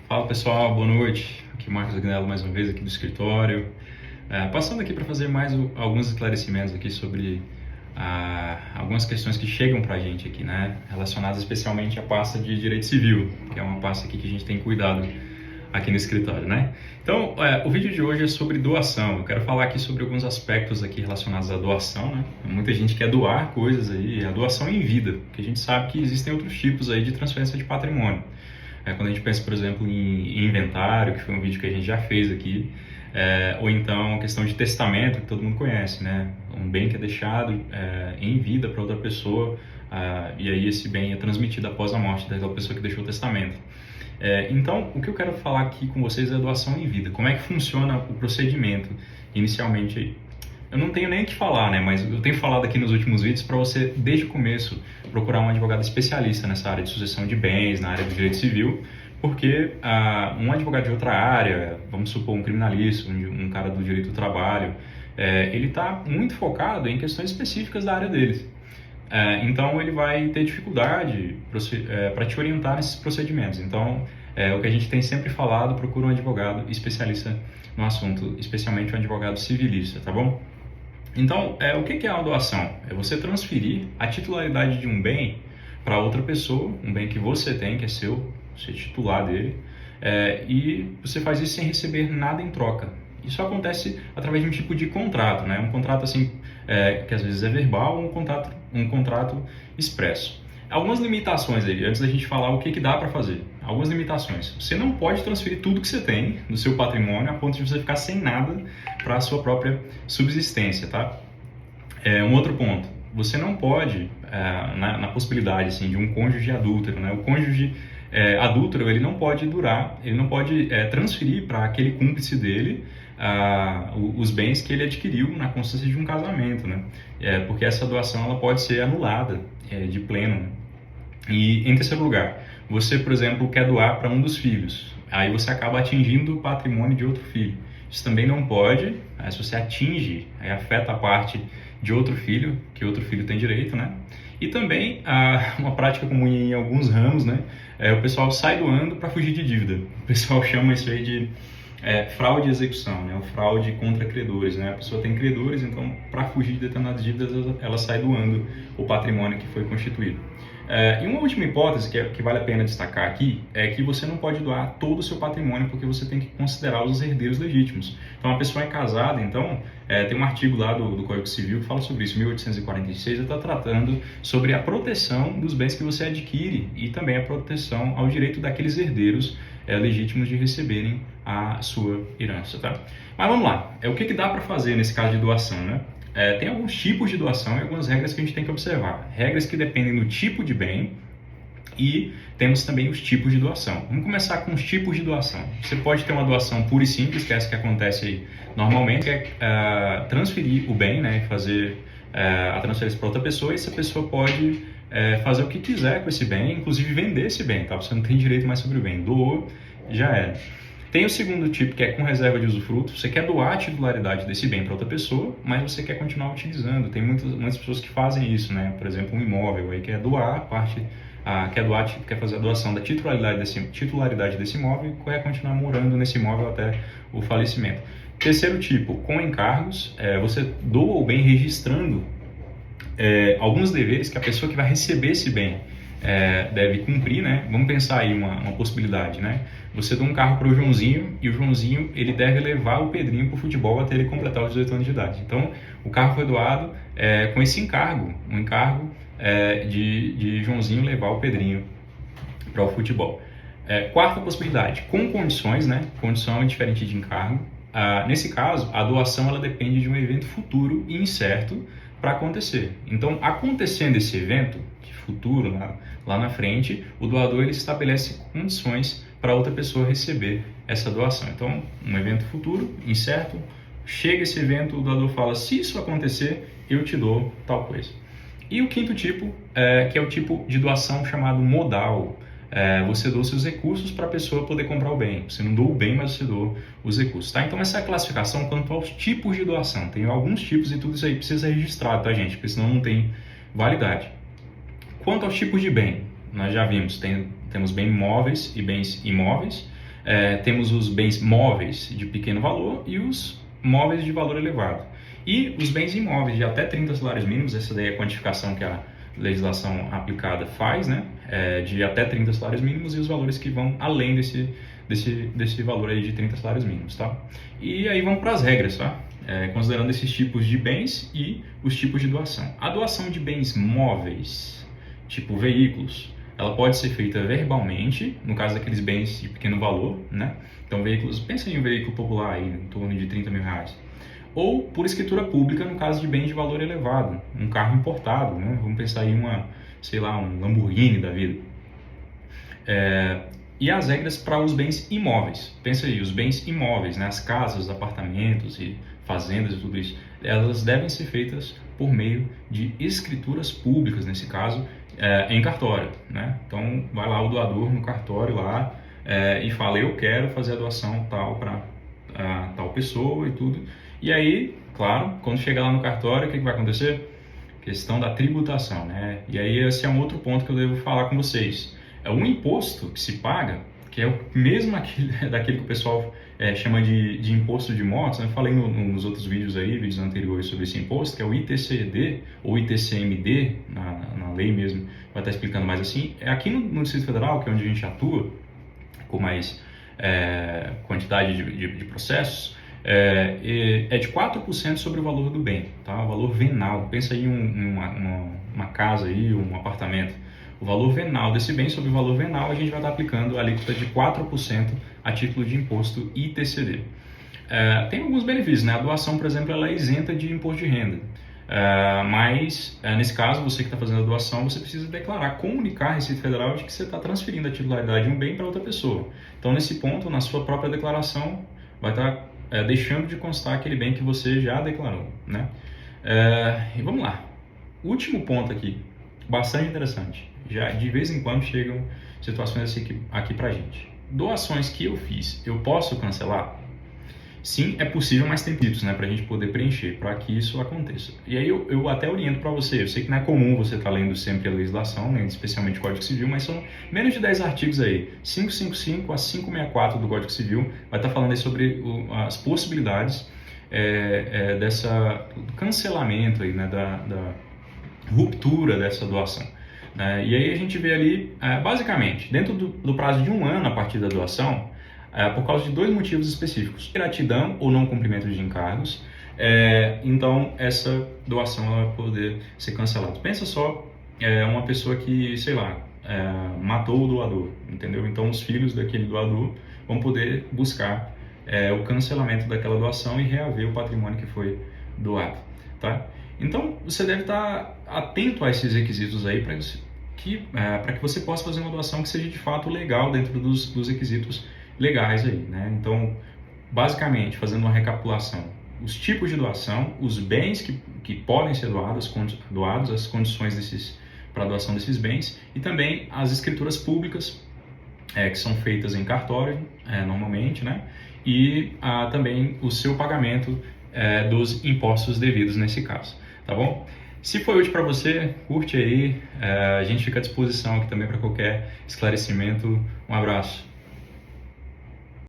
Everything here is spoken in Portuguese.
Fala pessoal, boa noite. Aqui Marcos Agnello mais uma vez aqui do escritório. Passando aqui para fazer mais alguns esclarecimentos aqui sobre algumas questões que chegam para a gente aqui, né? Relacionadas especialmente à pasta de Direito Civil, que é uma pasta aqui que a gente tem cuidado aqui no escritório, né? Então, o vídeo de hoje é sobre doação. Eu quero falar aqui sobre alguns aspectos aqui relacionados à doação, né? Muita gente quer doar coisas aí, a doação em vida, porque a gente sabe que existem outros tipos aí de transferência de patrimônio. Quando a gente pensa, por exemplo, em inventário, que foi um vídeo que a gente já fez aqui, ou então questão de testamento, que todo mundo conhece, né? Um bem que é deixado em vida para outra pessoa, e aí esse bem é transmitido após a morte daquela pessoa que deixou o testamento. Então, o que eu quero falar aqui com vocês é a doação em vida. Como é que funciona o procedimento inicialmente aí? Eu não tenho nem o que falar, né? Mas eu tenho falado aqui nos últimos vídeos para você, desde o começo, procurar um advogado especialista nessa área de sucessão de bens, na área do direito civil, porque um advogado de outra área, vamos supor um criminalista, um cara do direito do trabalho, ele está muito focado em questões específicas da área deles. Então ele vai ter dificuldade para te orientar nesses procedimentos. Então, o que a gente tem sempre falado, procura um advogado especialista no assunto, especialmente um advogado civilista, tá bom? Então, o que é uma doação? É você transferir a titularidade de um bem para outra pessoa, um bem que você tem, que é seu, você é titular dele, e você faz isso sem receber nada em troca. Isso acontece através de um tipo de contrato, né? Um contrato assim, que às vezes é verbal, um contrato expresso. Algumas limitações aí, antes da gente falar o que dá para fazer. Algumas limitações. Você não pode transferir tudo que você tem do seu patrimônio a ponto de você ficar sem nada para a sua própria subsistência, tá? Um outro ponto. Você não pode, na possibilidade assim, de um cônjuge adúltero, né? O cônjuge adúltero, ele não pode transferir para aquele cúmplice dele os bens que ele adquiriu na constância de um casamento, né? Porque essa doação ela pode ser anulada de pleno, né? E em terceiro lugar, você, por exemplo, quer doar para um dos filhos, aí você acaba atingindo o patrimônio de outro filho. Isso também não pode, se você atinge, aí afeta a parte de outro filho, que outro filho tem direito, né? E também, uma prática comum em alguns ramos, né? O pessoal sai doando para fugir de dívida. O pessoal chama isso aí de fraude de execução, né? O fraude contra credores, né? A pessoa tem credores, então, para fugir de determinadas dívidas, ela sai doando o patrimônio que foi constituído. E uma última hipótese que vale a pena destacar aqui é que você não pode doar todo o seu patrimônio porque você tem que considerar os herdeiros legítimos. Então, a pessoa é casada, então, tem um artigo lá do Código Civil que fala sobre isso, 1846, está tratando sobre a proteção dos bens que você adquire e também a proteção ao direito daqueles herdeiros legítimos de receberem a sua herança, tá? Mas vamos lá, o que dá para fazer nesse caso de doação, né? Tem alguns tipos de doação e algumas regras que a gente tem que observar. Regras que dependem do tipo de bem e temos também os tipos de doação. Vamos começar com os tipos de doação. Você pode ter uma doação pura e simples, que é essa que acontece aí normalmente, que é transferir o bem, né, fazer a transferência para outra pessoa, e essa pessoa pode fazer o que quiser com esse bem, inclusive vender esse bem, tá? Você não tem direito mais sobre o bem. Doou, já era. Tem o segundo tipo, que é com reserva de usufruto. Você quer doar a titularidade desse bem para outra pessoa, mas você quer continuar utilizando. Tem muitas pessoas que fazem isso, né? Por exemplo, um imóvel, aí quer doar a parte, quer fazer a doação da titularidade desse imóvel e quer continuar morando nesse imóvel até o falecimento. Terceiro tipo, com encargos, você doa o bem registrando alguns deveres que a pessoa que vai receber esse bem deve cumprir, né? Vamos pensar aí uma possibilidade, né? Você dá um carro para o Joãozinho e o Joãozinho ele deve levar o Pedrinho para o futebol até ele completar os 18 anos de idade. Então, o carro foi doado com esse encargo, um encargo de Joãozinho levar o Pedrinho para o futebol. Quarta possibilidade, com condições, né? Condição é diferente de encargo. Nesse caso, a doação ela depende de um evento futuro e incerto para acontecer. Então, acontecendo esse evento futuro, lá na frente, o doador ele estabelece condições para outra pessoa receber essa doação. Então, um evento futuro, incerto, chega esse evento, o doador fala, se isso acontecer, eu te dou tal coisa. E o quinto tipo, que é o tipo de doação chamado modal. Você doa seus recursos para a pessoa poder comprar o bem. Você não doa o bem, mas você doa os recursos, tá? Então, essa é a classificação quanto aos tipos de doação. Tem alguns tipos e tudo isso aí precisa ser registrado, tá, gente? Porque senão não tem validade. Quanto aos tipos de bem, nós já vimos, temos bens móveis e bens imóveis. Temos os bens móveis de pequeno valor e os móveis de valor elevado. E os bens imóveis de até 30 salários mínimos, essa daí é a quantificação que a legislação aplicada faz, né? De até 30 salários mínimos e os valores que vão além desse valor aí de 30 salários mínimos, tá? E aí vamos para as regras, tá? Considerando esses tipos de bens e os tipos de doação. A doação de bens móveis, tipo veículos, ela pode ser feita verbalmente, no caso daqueles bens de pequeno valor, né? Então, veículos, pensa em um veículo popular aí, em torno de 30 mil reais. Ou por escritura pública, no caso de bens de valor elevado, um carro importado, né? Vamos pensar em um Lamborghini da vida. E as regras para os bens imóveis. Pensa aí, os bens imóveis, né? As casas, apartamentos e fazendas e tudo isso, elas devem ser feitas por meio de escrituras públicas, nesse caso, em cartório, né? Então, vai lá o doador no cartório lá e fala, eu quero fazer a doação tal para tal pessoa e tudo. E aí, claro, quando chegar lá no cartório, o que vai acontecer? Questão da tributação, né? E aí esse é um outro ponto que eu devo falar com vocês. É um imposto que se paga, que é o mesmo daquele que o pessoal chama de imposto de motos, né? Eu falei nos outros vídeos anteriores sobre esse imposto, que é o ITCD ou ITCMD, na lei mesmo, vai estar explicando mais assim. Aqui no Distrito Federal, que é onde a gente atua, com mais quantidade de processos, é de 4% sobre o valor do bem, tá? O valor venal. Pensa aí uma casa aí, um apartamento. O valor venal desse bem, sobre o valor venal, a gente vai estar aplicando a alíquota de 4% a título de imposto ITCD. Tem alguns benefícios, né? A doação, por exemplo, ela é isenta de imposto de renda. Mas, nesse caso, você que está fazendo a doação, você precisa declarar, comunicar à Receita Federal de que você está transferindo a titularidade de um bem para outra pessoa. Então, nesse ponto, na sua própria declaração, vai estar deixando de constar aquele bem que você já declarou, né? E vamos lá. Último ponto aqui, bastante interessante. Já de vez em quando chegam situações assim aqui pra gente. Doações que eu fiz, eu posso cancelar? Sim, é possível, mas tem requisitos, né, para a gente poder preencher, para que isso aconteça. E aí eu até oriento para você, eu sei que não é comum você estar lendo sempre a legislação, né, especialmente o Código Civil, mas são menos de 10 artigos aí, 555 a 564 do Código Civil, vai estar falando aí sobre as possibilidades do cancelamento aí, né, da ruptura dessa doação. E aí a gente vê ali, basicamente, dentro do prazo de 1 ano a partir da doação, por causa de 2 motivos específicos: ingratidão ou não cumprimento de encargos. Então essa doação ela vai poder ser cancelada. Pensa só, uma pessoa que, sei lá, matou o doador, entendeu? Então os filhos daquele doador vão poder buscar o cancelamento daquela doação e reaver o patrimônio que foi doado, tá? Então você deve estar atento a esses requisitos aí para que você possa fazer uma doação que seja de fato legal dentro dos requisitos legais aí, né? Então, basicamente, fazendo uma recapitulação, os tipos de doação, os bens que podem ser doados, as condições para a doação desses bens e também as escrituras públicas que são feitas em cartório, normalmente, né? E também o seu pagamento dos impostos devidos nesse caso, tá bom? Se foi útil para você, curte aí, a gente fica à disposição aqui também para qualquer esclarecimento. Um abraço.